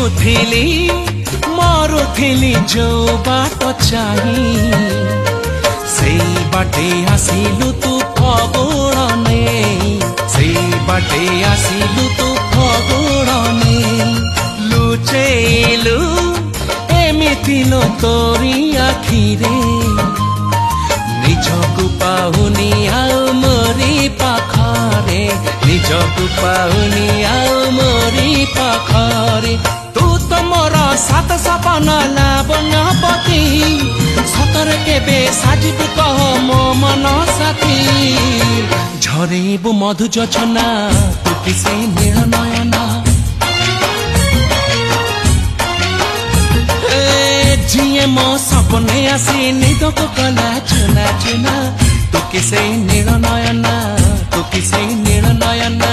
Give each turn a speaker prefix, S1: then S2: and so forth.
S1: खोजुथिली मरुथिली जो बाट चाही से बाटे आसिलु तू फगुणने से बाटे आसिलु तू फगुणने लुचेलु एमिति लो तोरी आखिरे निजकु पाहुनी आउ मोरी पाखरे निजकु पाहुनी आउ मोरी पाखरे तू तो मोर सात सपना लाबनपति सतर केबे साजिबु कह मो मन साथी झरेबु मधु जोछना तू किसे नील नयना जिए मो सपने आसी निद को कला चुना चुना तू किसे नील नयना तू किसे नील नयना।